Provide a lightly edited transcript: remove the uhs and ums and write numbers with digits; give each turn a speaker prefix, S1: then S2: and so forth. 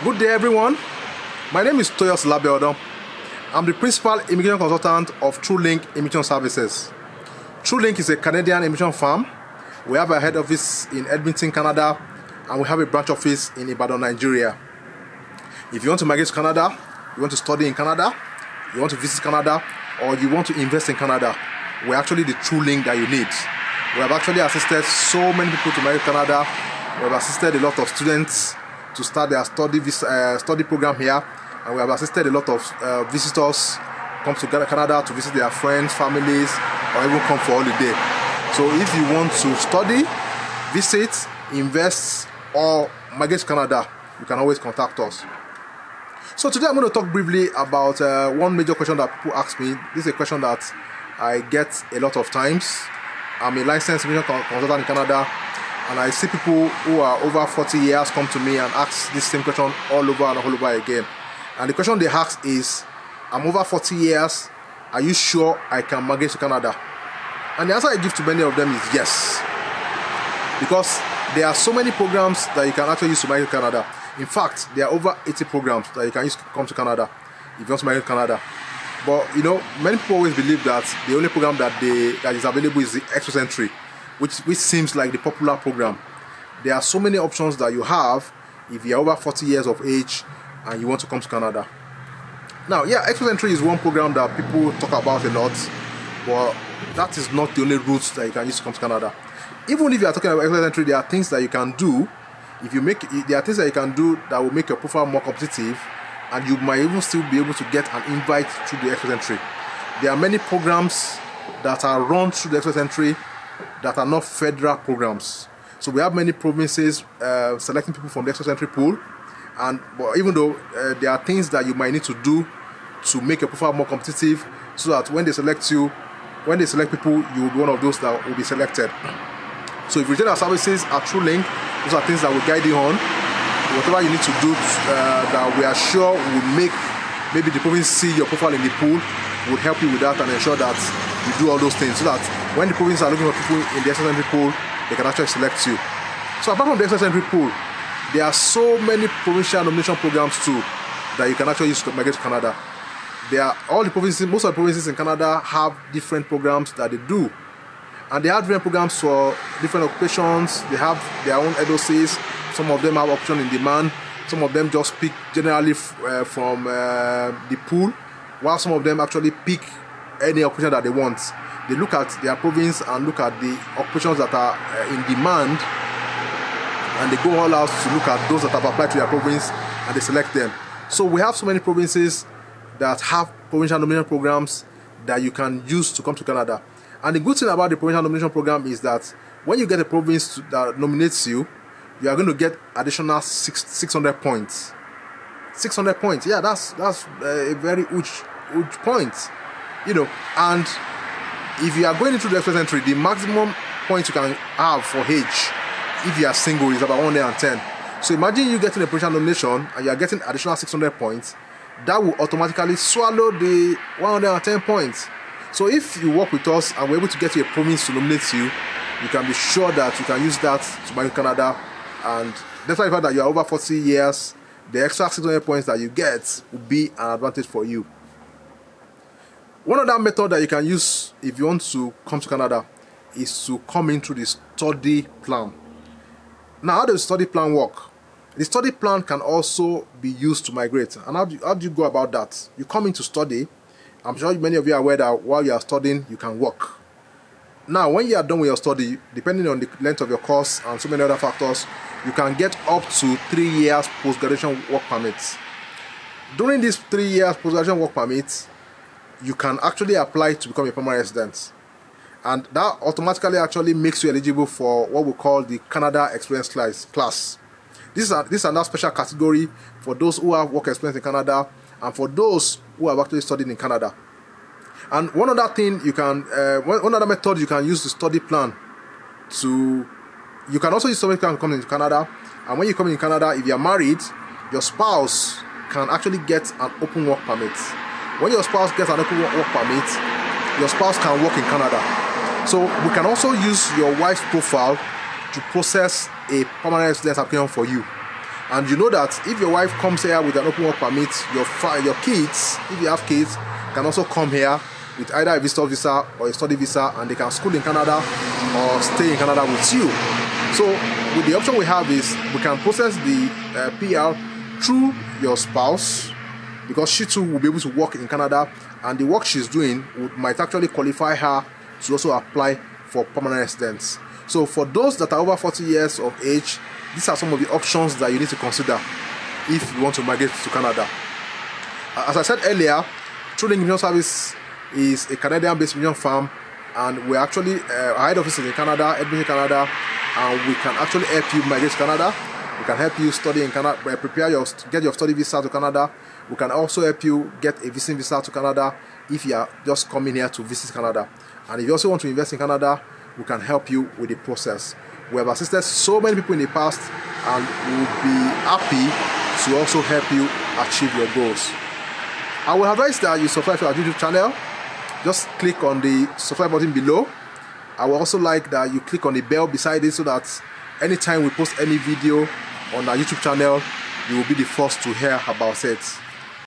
S1: Good day, everyone. My name is Toyos Labeldo. I'm the principal immigration consultant of TrueLink Immigration Services. TrueLink is a Canadian immigration firm. We have a head office in Edmonton, Canada, and we have a branch office in Ibadan, Nigeria. If you want to migrate to Canada, you want to study in Canada, you want to visit Canada, or you want to invest in Canada, we're actually the TrueLink that you need. We have actually assisted so many people to migrate to Canada. We have assisted a lot of students to start their study program here, and we have assisted a lot of visitors come to Canada to visit their friends, families, or even come for holiday. So if you want to study, visit, invest, or migrate to Canada, you can always contact us. So today I'm going to talk briefly about one major question that people ask me. This is a question that I get a lot of times. I'm a licensed immigration consultant in Canada, and I see people who are over 40 years come to me and ask this same question all over and all over again. And the question they ask is, I'm over 40 years, are you sure I can migrate to Canada? And the answer I give to many of them is yes. Because there are so many programs that you can actually use to migrate to Canada. In fact, there are over 80 programs that you can use to come to Canada if you want to migrate to Canada. But you know, many people always believe that the only program that is available is the Express Entry, which seems like the popular program. There are so many options that you have if you're over 40 years of age and you want to come to Canada. Now, yeah, Express Entry is one program that people talk about a lot, but that is not the only route that you can use to come to Canada. Even if you are talking about Express Entry, there are things that you can do. There are things that you can do that will make your profile more competitive, and you might even still be able to get an invite through the Express Entry. There are many programs that are run through the Express Entry that are not federal programs. So we have many provinces selecting people from the Express Entry pool, but even though there are things that you might need to do to make your profile more competitive, so that when they select people, you will be one of those that will be selected. So if you retain our services at TrueLink, those are things that will guide you on. Whatever you need to do that we are sure will make maybe the province see your profile in the pool, will help you with that and ensure that you do all those things, so that when the provinces are looking for people in the Express Entry pool, they can actually select you. So apart from the Express Entry pool, there are so many provincial nomination programs too that you can actually use to migrate to Canada. Most of the provinces in Canada have different programs that they do. And they have different programs for different occupations. They have their own EDOCs. Some of them have option in demand. Some of them just pick generally from the pool, while some of them actually pick any occupation that they want. They look at their province and look at the occupations that are in demand, and they go all out to look at those that have applied to their province, and they select them. So we have so many provinces that have provincial nomination programs that you can use to come to Canada. And the good thing about the provincial nomination program is that when you get a province that nominates you, you are going to get additional 600 points. 600 points, yeah, that's a very huge point, you know. And if you are going into the Express Entry, the maximum points you can have for age, if you are single, is about 110. So imagine you getting a provincial nomination and you are getting additional 600 points. That will automatically swallow the 110 points. So if you work with us and we're able to get you a province to nominate you, you can be sure that you can use that to migrate to Canada. And despite the fact that you are over 40 years, the extra 600 points that you get will be an advantage for you. One other method that you can use if you want to come to Canada is to come in through the study plan. Now, how does the study plan work? The study plan can also be used to migrate. And how do you go about that? You come in to study. I'm sure many of you are aware that while you are studying, you can work. Now, when you are done with your study, depending on the length of your course and so many other factors, you can get up to 3 years post-graduation work permits. During these 3 years post-graduation work permits, you can actually apply to become a permanent resident. And that automatically actually makes you eligible for what we call the Canada Experience class. This is another special category for those who have work experience in Canada and for those who have actually studied in Canada. And one other method you can use the study plan to, you can also use study plan to come into Canada. And when you come in Canada, if you are married, your spouse can actually get an open work permit. When your spouse gets an open work permit, your spouse can work in Canada. So we can also use your wife's profile to process a permanent residence application for you. And you know that if your wife comes here with an open work permit, your kids, if you have kids, can also come here with either a visitor visa or a study visa, and they can school in Canada or stay in Canada with you. So with the option we have is we can process the PR through your spouse, because she too will be able to work in Canada, and the work she's doing might actually qualify her to also apply for permanent residence. So for those that are over 40 years of age, these are some of the options that you need to consider if you want to migrate to Canada. As I said earlier, TrueLink Immigration Service is a Canadian-based immigration firm, and we're actually our head office is in Canada, Edmonton, Canada, and we can actually help you migrate to Canada. We can help you study in Canada, get your study visa to Canada. We can also help you get a visiting visa to Canada if you are just coming here to visit Canada. And if you also want to invest in Canada, we can help you with the process. We have assisted so many people in the past, and we will be happy to also help you achieve your goals. I will advise that you subscribe to our YouTube channel. Just click on the subscribe button below. I would also like that you click on the bell beside it, so that anytime we post any video on our YouTube channel, you will be the first to hear about it.